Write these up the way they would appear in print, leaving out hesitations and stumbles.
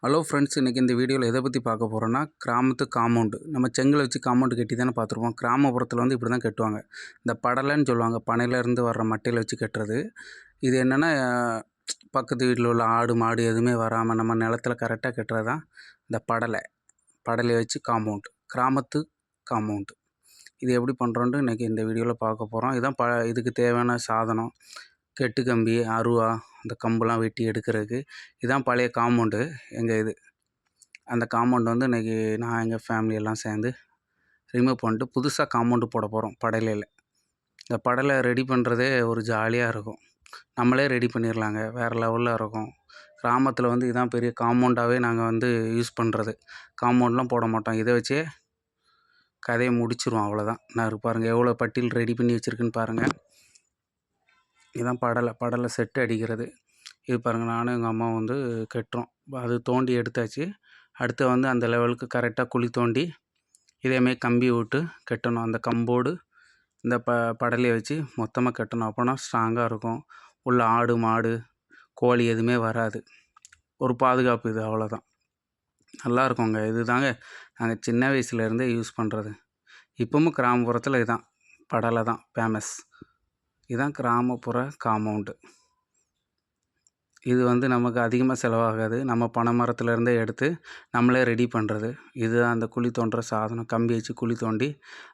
Hello friends, இன்றைக்கி இந்த வீடியோவில் எதை பற்றி பார்க்க போகிறோன்னா, கிராமத்து காம்பவுண்டு. நம்ம செங்கலை வச்சு காம்பவுண்டு கட்டி தானே பார்த்துருப்போம். கிராமப்புறத்தில் வந்து இப்படி தான் கட்டுவாங்க. இந்த படலைன்னு சொல்லுவாங்க, பனையிலேருந்து வர்ற மட்டையில் வச்சு கட்டுறது. இது என்னென்னா, பக்கத்து வீட்டில் உள்ள ஆடு மாடு எதுவுமே வராமல் நம்ம நிலத்துல கரெக்டாக கட்டுறது தான் இந்த படலையை வச்சு காம்பவுண்டு, கிராமத்து காம்பவுண்டு. இது எப்படி பண்ணுறோன்ட்டு இன்றைக்கி இந்த வீடியோவில் பார்க்க போகிறோம். இதுதான் இதுக்கு தேவையான சாதனம், கெட்டு கம்பி, அருவா, அந்த கம்பெலாம் வெட்டி எடுக்கிறதுக்கு. இதுதான் பழைய காம்பவுண்டு எங்கள் அந்த காம்பவுண்டு வந்து இன்றைக்கி நான் எங்கள் ஃபேமிலி எல்லாம் சேர்ந்து ரிமூவ் பண்ணிட்டு புதுசாக காம்பவுண்டு போட போகிறோம் படலையில். இந்த படலை ரெடி பண்ணுறதே ஒரு ஜாலியாக இருக்கும். நம்மளே ரெடி பண்ணிடலாங்க, வேறு லெவலில் இருக்கும். கிராமத்தில் வந்து இதுதான் பெரிய காம்பவுண்டாகவே நாங்கள் வந்து யூஸ் பண்ணுறது. காம்பவுண்ட்லாம் போட மாட்டோம், இதை வச்சே கதையை முடிச்சிருவோம், அவ்வளோதான். நான் பாருங்கள் எவ்வளோ பட்டியல் ரெடி பண்ணி வச்சுருக்குன்னு பாருங்கள். இதுதான் படலை செட்டு அடிக்கிறது. இது பாருங்கள், நானும் எங்கள் அம்மாவும் வந்து கட்டுறோம். அது தோண்டி எடுத்தாச்சு. அடுத்து வந்து அந்த லெவலுக்கு கரெக்டாக குழி தோண்டி இதேமாரி கம்பி விட்டு கட்டணும். அந்த கம்போடு இந்த படலையை வச்சு மொத்தமாக கட்டணும். அப்போனா ஸ்ட்ராங்காக இருக்கும். உள்ள ஆடு மாடு கோழி எதுவுமே வராது. ஒரு பாதுகாப்பு, இது அவ்வளோதான். நல்லா இருக்குங்க. இது தாங்க நாங்கள் சின்ன வயசுலேருந்தே யூஸ் பண்ணுறது. இப்போவும் கிராமப்புறத்தில் இதுதான் படலை தான் ஃபேமஸ். இதுதான் கிராமப்புற காம்பவுண்டு. இது வந்து நமக்கு அதிகமாக செலவாகாது. நம்ம பனை மரத்துலேருந்தே எடுத்து நம்மளே ரெடி பண்ணுறது. இதுதான் அந்த குழி தோண்டுற சாதனம். கம்பி வச்சு குழி தோண்டி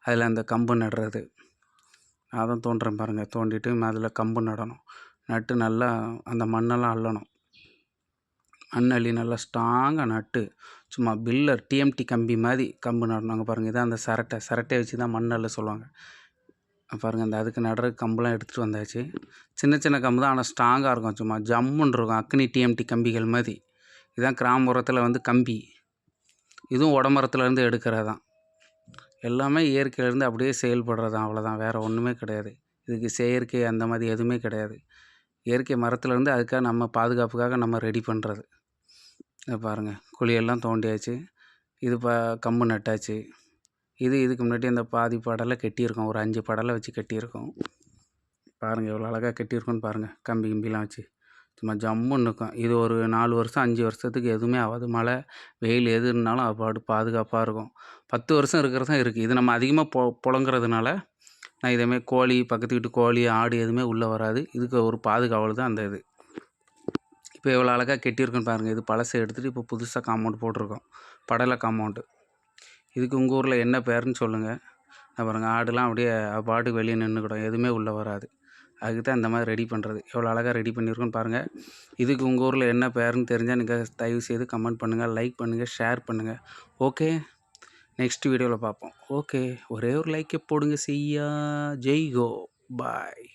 அதில் அந்த கம்பு நடுறது. அதான் தோண்டுறேன் பாருங்கள். தோண்டிட்டு அதில் கம்பு நடணும். நட்டு நல்லா அந்த மண்ணெல்லாம் அள்ளணும். மண் அள்ளி நல்லா ஸ்ட்ராங்காக நட்டு சும்மா பில்லர் டிஎம்டி கம்பி மாதிரி கம்பு நடணும். அங்கே பாருங்கள், இதான் அந்த சரட்டையை வச்சு தான் மண் அள்ள சொல்லுவாங்க. பாருங்கள், அந்த அதுக்கு நடுறதுக்கு கம்புலாம் எடுத்துகிட்டு வந்தாச்சு. சின்ன சின்ன கம்பு தான், ஆனால் ஸ்ட்ராங்காக இருக்கும். சும்மா ஜம்முன்னு இருக்கும், அக்னி டிஎம்டி கம்பிகள் மாதிரி. இதுதான் கிராமப்புறத்தில் வந்து கம்பி. இதுவும் உடமரத்துலேருந்து எடுக்கிறது தான். எல்லாமே இயற்கையிலேருந்து அப்படியே செயல்படுறது தான், அவ்வளோதான். வேறு ஒன்றுமே கிடையாது. இதுக்கு செயற்கை அந்த மாதிரி எதுவுமே கிடையாது. இயற்கை மரத்துலேருந்து அதுக்காக நம்ம பாதுகாப்புக்காக நம்ம ரெடி பண்ணுறது. பாருங்கள், குழியெல்லாம் தோண்டியாச்சு. இது கம்பு நட்டாச்சு. இதுக்கு முன்னாடி அந்த பாதி படலை கட்டியிருக்கோம். ஒரு 5 படலை வச்சு கட்டியிருக்கோம். பாருங்கள் எவ்வளோ அழகாக கட்டியிருக்கோன்னு பாருங்கள். கம்பி கிம்பிலாம் வச்சு சும்மா ஜம்முன்னு இருக்கும். இது ஒரு 4 வருஷம் 5 வருஷத்துக்கு எதுவுமே ஆகாது. மழை வெயில் எது இருந்தாலும் அது பாதுகாப்பாக இருக்கும். 10 வருஷம் இருக்கிறது தான் இருக்குது. இது நம்ம அதிகமாக புழங்குறதுனால நான் இதேமாரி கோழி, பக்கத்து வீட்டு கோழி ஆடு எதுவுமே உள்ளே வராது. இதுக்கு ஒரு பாதுகாவல் தான் அந்த இது. இப்போ எவ்வளோ அழகாக கட்டியிருக்குன்னு பாருங்கள். இது பழசை எடுத்துகிட்டு இப்போ புதுசாக காம்பவுண்டு போட்டிருக்கோம், படலை காம்பவுண்டு. இதுக்கு உங்கள் ஊரில் என்ன பேருன்னு சொல்லுங்கள். பாருங்கள், ஆடுலாம் அப்படியே பாட்டுக்கு வெளியே நின்றுக்கிடும், எதுவுமே உள்ளே வராது. அதுக்கு தான் இந்த மாதிரி ரெடி பண்ணுறது. எவ்வளோ அழகாக ரெடி பண்ணியிருக்கோன்னு பாருங்கள். இதுக்கு உங்கள் ஊரில் என்ன பேருன்னு தெரிஞ்சால் நீங்கள் தயவுசெய்து கமெண்ட் பண்ணுங்கள், லைக் பண்ணுங்கள், ஷேர் பண்ணுங்கள். ஓகே, நெக்ஸ்ட் வீடியோவில் பார்ப்போம். ஓகே, ஒரே ஒரு லைக்கை போடுங்க. செய்யா ஜெய் கோ பாய்.